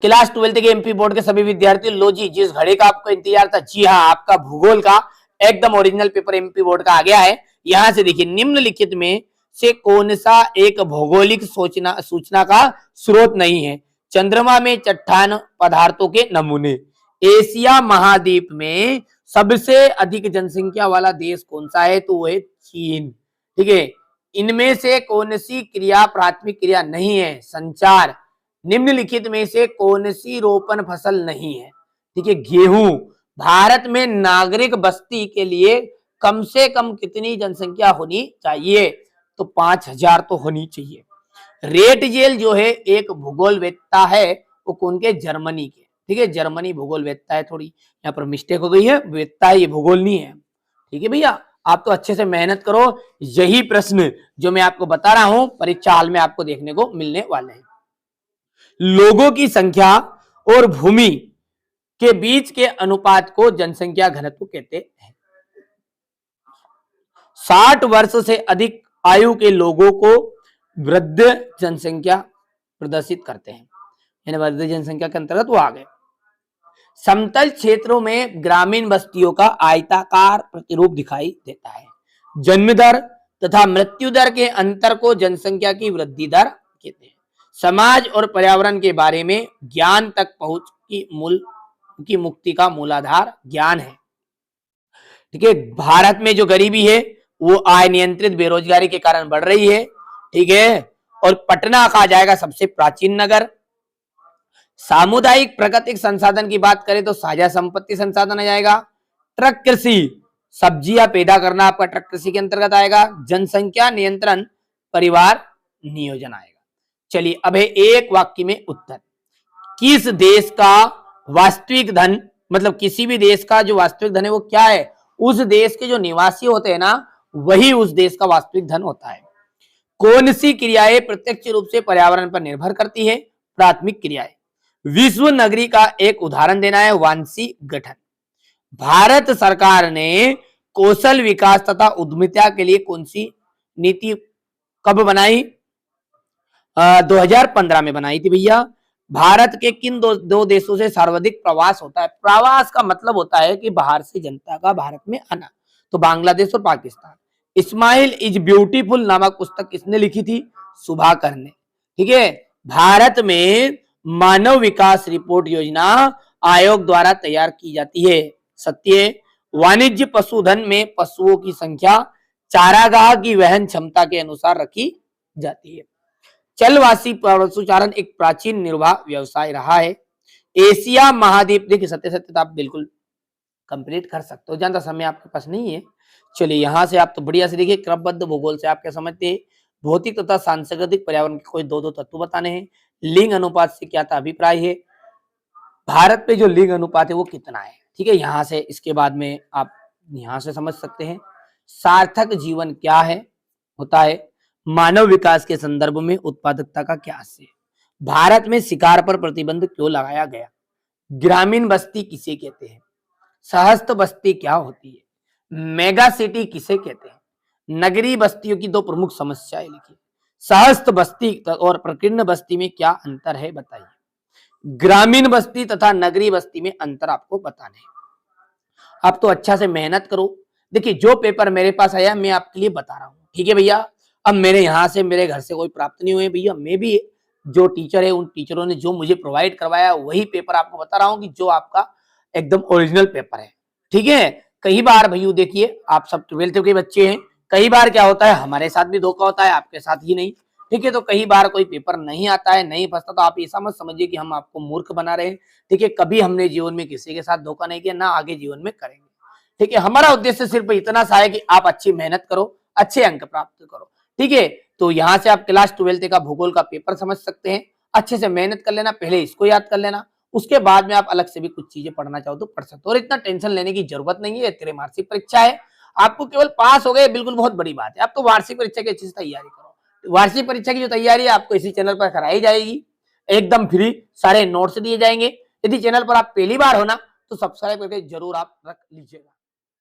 Class 12th के MP board के सभी विद्यार्थी लो जी, जिस घड़ी का आपको इंतजार था, जी हाँ, आपका भूगोल का एकदम ओरिजिनल पेपर एमपी बोर्ड का आ गया है। यहां से देखिए, निम्नलिखित में से कौन सा एक भौगोलिक सूचना का स्रोत नहीं है? चंद्रमा में चट्टान पदार्थों के नमूने। एशिया महाद्वीप में सबसे अधिक जनसंख्या वाला देश कौन सा है? तो वो है चीन। ठीक है, इनमें से कौन सी क्रिया प्राथमिक क्रिया नहीं है? संचार। निम्नलिखित में से कौन सी रोपण फसल नहीं है? ठीक है, गेहूं। भारत में नागरिक बस्ती के लिए कम से कम कितनी जनसंख्या होनी चाहिए? तो 5000 तो होनी चाहिए। रेट जेल जो है एक भूगोलवेत्ता है, वो कौन के? जर्मनी के। ठीक है, जर्मनी भूगोलवेत्ता है। थोड़ी यहाँ पर मिस्टेक हो गई है, वेत्ता है, ये भूगोल नहीं है। ठीक है भैया, आप तो अच्छे से मेहनत करो। यही प्रश्न जो मैं आपको बता रहा हूं परीक्षा हाल में आपको देखने को मिलने वाले हैं। लोगों की संख्या और भूमि के बीच के अनुपात को जनसंख्या घनत्व कहते हैं। 60 वर्ष से अधिक आयु के लोगों को वृद्ध जनसंख्या प्रदर्शित करते हैं, यानी वृद्ध जनसंख्या के अंतर्गत वो आ गए। समतल क्षेत्रों में ग्रामीण बस्तियों का आयताकार प्रतिरूप दिखाई देता है। जन्म दर तथा मृत्यु दर के अंतर को जनसंख्या की वृद्धि दर कहते हैं। समाज और पर्यावरण के बारे में ज्ञान तक पहुंच की मुक्ति का मूलाधार ज्ञान है। ठीक है, भारत में जो गरीबी है वो आय नियंत्रित बेरोजगारी के कारण बढ़ रही है। ठीक है, और पटना कहा जाएगा सबसे प्राचीन नगर। सामुदायिक प्राकृतिक संसाधन की बात करें तो साझा संपत्ति संसाधन आ जाएगा। ट्रक कृषि, सब्जियां पैदा करना आपका ट्रक कृषि के अंतर्गत आएगा। जनसंख्या नियंत्रण, परिवार नियोजन आएगा। चलिए, अब है एक वाक्य में उत्तर। किस देश का वास्तविक धन, मतलब किसी भी देश का जो वास्तविक धन है वो क्या है? उस देश के जो निवासी होते हैं ना, वही उस देश का वास्तविक धन होता है। कौन सी क्रियाएं प्रत्यक्ष रूप से पर्यावरण पर निर्भर करती है? प्राथमिक क्रियाएं। विश्व नगरी का एक उदाहरण देना है, वांसी गठन। भारत सरकार ने कौशल विकास तथा उद्यमिता के लिए कौन सी नीति कब बनाई? 2015 में बनाई थी भैया। भारत के किन दो देशों से सर्वाधिक प्रवास होता है? प्रवास का मतलब होता है कि बाहर से जनता का भारत में आना, तो बांग्लादेश और पाकिस्तान। इस्माइल इज ब्यूटीफुल नामक पुस्तक किसने लिखी थी? सुभाकर ने। ठीक है, भारत में मानव विकास रिपोर्ट योजना आयोग द्वारा तैयार की जाती है। सत्य। वाणिज्य पशुधन में पशुओं की संख्या चारागाह की वहन क्षमता के अनुसार रखी जाती है। चलवासी पशुचारण एक प्राचीन निर्वाह व्यवसाय रहा है। एशिया महाद्वीप, देखिए सत्य सत्य आप बिल्कुल कंप्लीट कर सकते हो, ज्यादा समय आपके पास नहीं है। चलिए, यहां से आप तो बढ़िया से देखिए, क्रमबद्ध भूगोल से आप क्या समझते हैं? भौतिक तथा सांस्कृतिक पर्यावरण के कोई दो तत्व बताने हैं। लिंग अनुपात से क्या था अभिप्राय है? भारत पे जो लिंग अनुपात है वो कितना है? ठीक है, यहां से इसके बाद में आप यहां से समझ सकते हैं। सार्थक जीवन क्या है होता है? मानव विकास के संदर्भ में उत्पादकता का क्या आशय है? भारत में शिकार पर प्रतिबंध क्यों लगाया गया? ग्रामीण बस्ती किसे कहते हैं? सहस्त्र बस्ती क्या होती है? मेगा सिटी किसे कहते हैं? नगरीय बस्तियों की दो प्रमुख समस्याएं लिखिए। सहस्त्र बस्ती और प्रकीर्ण बस्ती में क्या अंतर है बताइए। ग्रामीण बस्ती तथा नगरीय बस्ती में अंतर आपको बताने हैं। आप तो अच्छा से मेहनत करो। देखिए, जो पेपर मेरे पास आया मैं आपके लिए बता रहा हूँ। ठीक है भैया, अब मेरे यहाँ से, मेरे घर से कोई प्राप्त नहीं हुए भैया, मैं भी जो टीचर है उन टीचरों ने जो मुझे प्रोवाइड करवाया वही पेपर आपको बता रहा हूँ कि जो आपका एकदम ओरिजिनल पेपर है। ठीक है, कई बार भैया देखिए, आप सब 12th के बच्चे हैं, कई बार क्या होता है, हमारे साथ भी धोखा होता है, आपके साथ ही नहीं। ठीक है, तो कई बार कोई पेपर नहीं आता है, नहीं फंसता, तो आप ऐसा मत समझिए कि हम आपको मूर्ख बना रहे हैं। ठीक है, कभी हमने जीवन में किसी के साथ धोखा नहीं किया, ना आगे जीवन में करेंगे। ठीक है, हमारा उद्देश्य सिर्फ इतना सा है कि आप अच्छी मेहनत करो, अच्छे अंक प्राप्त करो। ठीक है, तो यहाँ से आप क्लास 12th का भूगोल का पेपर समझ सकते हैं। अच्छे से मेहनत कर लेना, पहले इसको याद कर लेना, उसके बाद में आप अलग से भी कुछ चीजें पढ़ना चाहो तो पढ़ सकते हो। और इतना टेंशन लेने की जरूरत नहीं है, त्रैमासिक परीक्षा है, आपको केवल पास हो गए बिल्कुल बहुत बड़ी बात है। आप तो वार्षिक परीक्षा की अच्छी से तैयारी करो। वार्षिक परीक्षा की जो तैयारी है आपको इसी चैनल पर कराई जाएगी, एकदम फ्री, सारे नोट्स दिए जाएंगे। यदि चैनल पर आप पहली बार हो ना तो सब्सक्राइब करके जरूर आप रख लीजिएगा।